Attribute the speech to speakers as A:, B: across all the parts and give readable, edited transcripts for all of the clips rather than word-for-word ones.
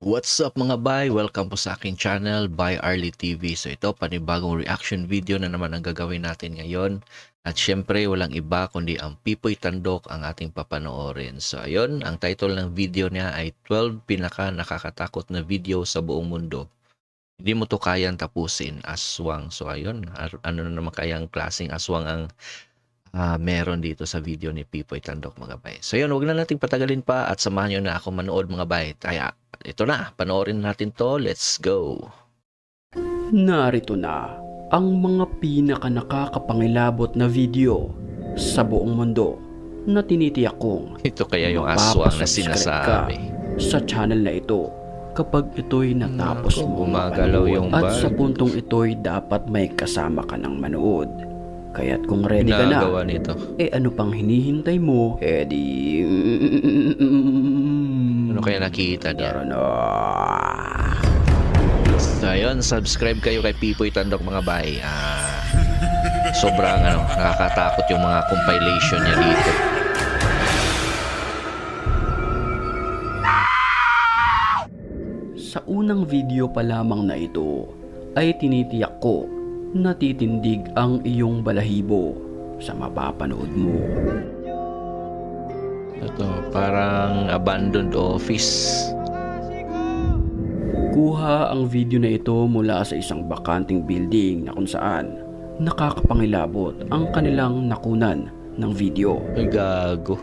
A: What's up mga bay? Welcome po sa aking channel, By Arlie TV. So ito, panibagong reaction video na naman ang gagawin natin ngayon. At syempre, walang iba kundi ang Pipoy Tandok ang ating papanoorin. So ayun, ang title ng video niya ay 12 pinaka nakakatakot na video sa buong mundo. Hindi mo to kayang tapusin, aswang. So ayun, ano na naman kayang klaseng aswang ang meron dito sa video ni Pipoy Tandok mga bay. So yun, huwag na nating patagalin pa at samahan nyo na ako manood mga bay. Kaya ito na, panoorin natin to. Let's go!
B: Narito na ang mga pinaka nakakapangilabot na video sa buong mundo na tinitiyak kong
A: Ito kaya yung aswang na
B: mapapasubscribe
A: sinasabi.
B: sa channel na ito kapag ito'y natapos
A: Naku,
B: mo
A: gumagalaw
B: mapanood.
A: yung
B: At
A: bag.
B: sa puntong ito'y dapat may kasama ka ng manood. Kaya't kung ready ka na,
A: Ginagawa nito.
B: ano pang hinihintay mo? Di...
A: Ano kaya nakita niya?
B: Tara na.
A: So ayun, subscribe kayo kay Pipoy Tandok mga bay. Sobrang nakakatakot yung mga compilation niya dito.
B: Sa unang video pa lamang na ito ay tinitiyak ko na titindig ang iyong balahibo sa mapapanood mo.
A: Ito, parang abandoned office.
B: Kuha ang video na ito mula sa isang bakanting building na kung saan nakakapangilabot ang kanilang nakunan ng video.
A: Ay, gago.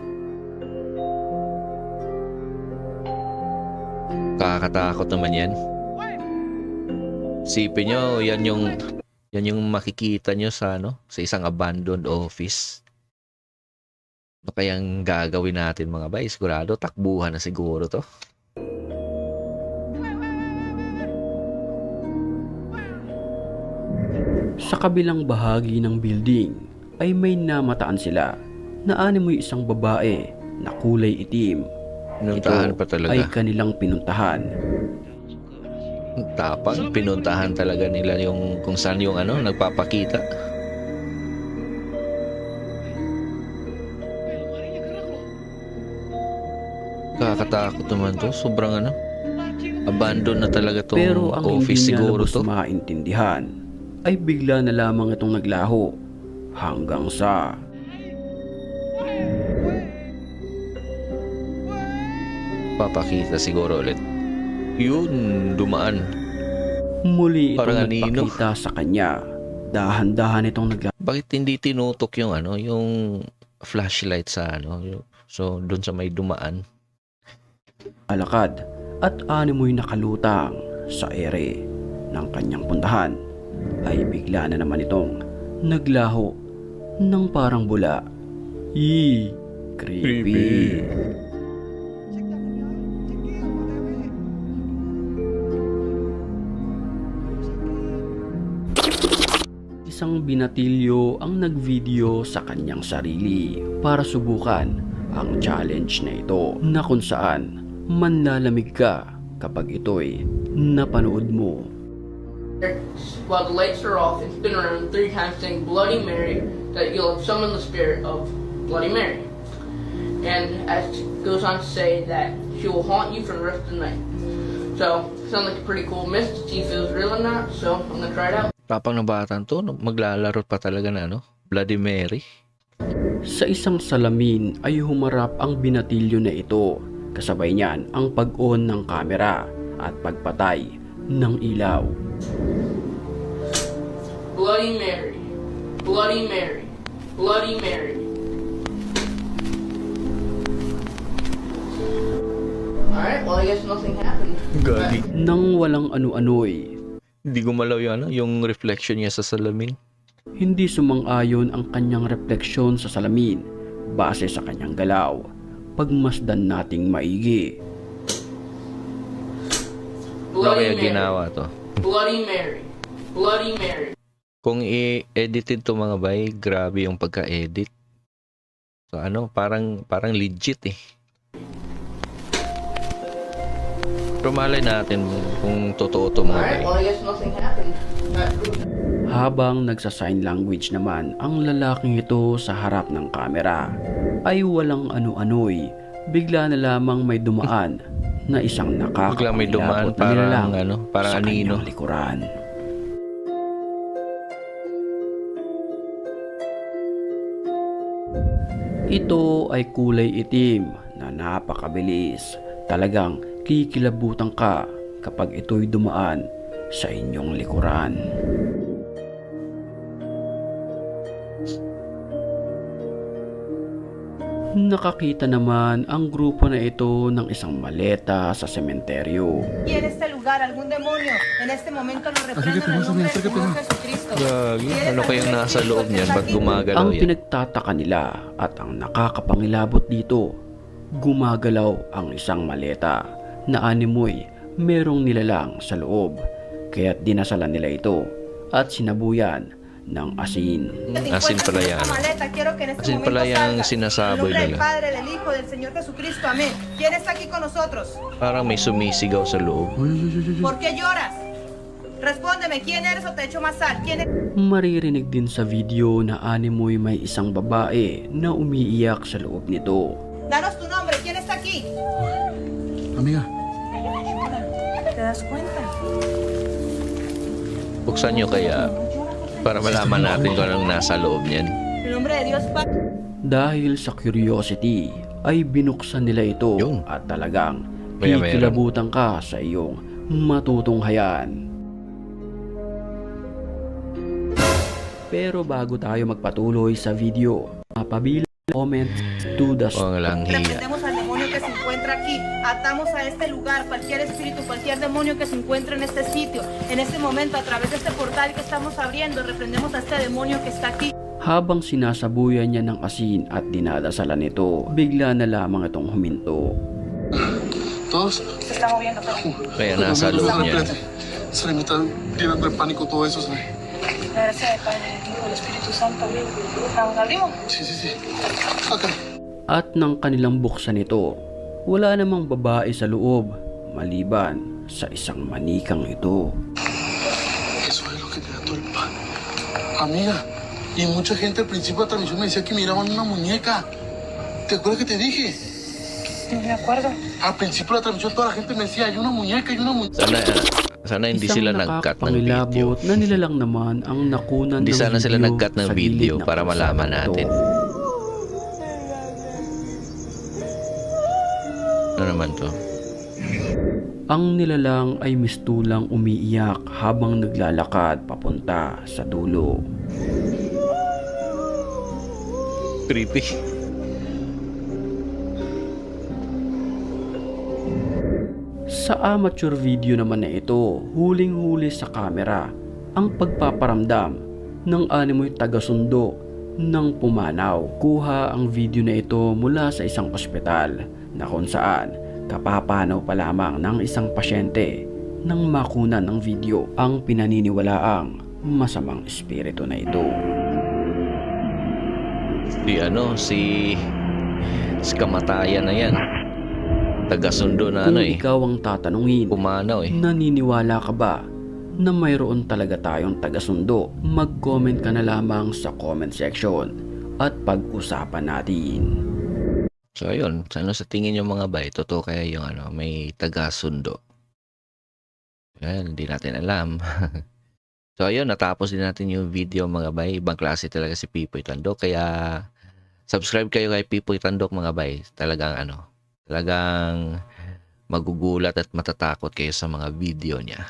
A: Nakakatakot naman yan. Sipin nyo, yan yung makikita nyo sa sa isang abandoned office. Ano kayang gagawin natin mga bay? Sigurado takbuhan na siguro to.
B: Sa kabilang bahagi ng building ay may namataan sila na animoy isang babae na kulay itim.
A: Pinuntahan pa talaga.
B: Ay kanilang pinuntahan.
A: Tapang pinuntahan talaga nila yung kung saan yung nagpapakita. Kakatakot naman to. Sobrang abandon na talaga tong
B: Pero ang
A: office
B: hindi niya
A: siguro
B: lubos
A: to.
B: maintindihan ay bigla na lamang itong naglaho hanggang sa
A: Papakita siguro ulit. Yun, dumaan.
B: muli itong
A: Parang anino.
B: nagpakita sa kanya. Dahan-dahan itong
A: Bakit hindi tinutok yung yung flashlight sa so doon sa may dumaan.
B: naglalakad at animoy nakalutang sa ere ng kanyang puntahan ay bigla na naman itong naglaho ng parang bula. Creepy. Isang binatilyo ang nagvideo sa kanyang sarili para subukan ang challenge na ito na kung saan manlalamig ka kapag ito'y napanood mo.
C: While the lights are off and spin around 3 times saying Bloody Mary, that you'll have summoned the spirit of Bloody Mary. And as it goes on to say that she will haunt you for the rest of the night. So, sounds like a pretty cool myth to see if it was real or not, so I'm gonna try it out.
A: Tapang na batan to, maglalaro pa talaga na Bloody Mary.
B: Sa isang salamin ay humarap ang binatilyo na ito. Kasabay niyan ang pag-on ng kamera at pagpatay ng ilaw.
C: Bloody Mary, Bloody Mary, Bloody Mary. Alright, well I guess nothing happened.
A: Gagi.
B: Nang walang ano-ano'y
A: Hindi gumalaw yung reflection niya sa salamin.
B: hindi sumang-ayon ang kanyang refleksyon sa salamin base sa kanyang galaw. Pagmasdan nating maigi.
A: Ano kaya
C: Bloody Mary,
A: ginawa to?
C: Bloody Mary, Bloody Mary.
A: Kung i-edited to mga bay, grabe yung pagka-edit. So parang legit eh. Pero malay natin kung totoo to mga bay.
C: Alright, well I guess nothing happened.
B: Habang nagsa-sign language naman ang lalaking ito sa harap ng kamera, ay walang ano-ano'y bigla na lamang may dumaan na isang
A: Biglang may dumaan,
B: nakakapangilabot na nilalang
A: parang
B: sa
A: anino.
B: kanyang likuran. Ito ay kulay itim na napakabilis. Talagang kikilabutan ka kapag ito'y dumaan sa inyong likuran. Nakakita naman ang grupo na ito ng isang maleta sa sementeryo.
D: Y en este lugar algún demonio en este momento lo reprendo en el nombre del Señor Jesucristo.
A: Gagi, ano kayang nasa loob niyan? Ba't gumagalaw
B: Ang
A: yan?
B: pinagtataka nila at ang nakakapangilabot dito, gumagalaw ang isang maleta na animoy merong nilalang sa loob. Kaya't dinasalan nila ito at sinabuyan ng asin.
A: Asin pala yan. Asin pala yung sinasaboy
D: del
A: nila.
D: Padre, del Hijo, del Señor Jesucristo. Amén. ¿Quién está aquí con nosotros?
A: Parang may sumisigaw sa loob.
D: ¿Por qué lloras? Respóndeme, ¿quién eres o te echo más sal? ¿Quién eres?
B: Maririnig din sa video na animoy may isang babae na umiiyak sa loob nito.
D: Danos tu nombre, ¿quién está aquí?
E: Amiga,
D: ¿Te das cuenta?
A: Buksan nyo kaya para malaman natin kung anong nasa loob niyan.
D: En nombre de Dios, Padre.
B: Dahil sa curiosity ay binuksan nila ito
A: Yun.
B: at talagang
A: Mayroon.
B: kikilabutan ka sa iyong matutunghayan. Pero bago tayo magpatuloy sa video, mapabilang comment to the
A: Walang hiya.
D: Reprendemos al demonio que se encuentra aquí. Atamos a este lugar cualquier espíritu, cualquier demonio que se encuentre en este sitio. En este momento, a través de este portal que estamos abriendo, reprendemos a este demonio que está aquí.
B: Habang sinasabuyan niya ng asin at dinadasalan nito, bigla na lamang itong huminto.
E: todos.
D: Se está moviendo, pero
A: Kaya nasa loob niyan.
E: Se le me está llenando de pánico todo eso, ¿sabes?
D: la gracia del Padre, del Hijo, del Espíritu Santo. Vamos, abrimos.
E: Sí, sí, sí. Acá.
B: At nang kanilang buksan ito, wala namang babae sa loob, maliban sa isang manikang ito.
E: Eso es lo que te da todo el pan. Amiga, y mucha gente al principio de la transmisión me decía que miraban una muñeca. ¿Te acuerdas que te dije?
D: No me acuerdo.
E: Al principio de la transmisión toda la gente me decía, hay una muñeca, hay una muñeca.
A: Sana hindi
B: Isang
A: sila nag-cut ng video.
B: nakakapangilabot na nilalang naman ang nakunan
A: Hindi
B: ng
A: sana sila
B: video
A: nag-cut ng
B: sa
A: video
B: gilid ng
A: para malaman
B: kalsada
A: natin.
B: nito.
A: Ano naman to?
B: Ang nilalang ay mistulang umiiyak habang naglalakad papunta sa dulo.
A: Creepy.
B: Sa amateur video naman na ito, huling-huli sa kamera ang pagpaparamdam ng animoy taga-sundo ng pumanaw. Kuha ang video na ito mula sa isang ospital na kung saan kapapanaw pa lamang ng isang pasyente nang makunan ng video ang pinaniniwalaang masamang espiritu na ito.
A: Si kamatayan na yan. Taga-sundo na
B: Kung
A: ano eh.
B: ikaw ang tatanungin,
A: Pumanaw eh.
B: naniniwala ka ba na mayroon talaga tayong taga-sundo? Mag-comment ka na lamang sa comment section at pag-usapan natin.
A: So ayun, ano sa tingin nyo mga bay? Totoo kaya yung may taga-sundo? Yan, hindi natin alam. So ayun, natapos din natin yung video mga bay. Ibang klase talaga si Pipoy Tandok. Kaya subscribe kayo kay Pipoy Tandok mga bay. Talagang magugulat at matatakot kayo sa mga video niya.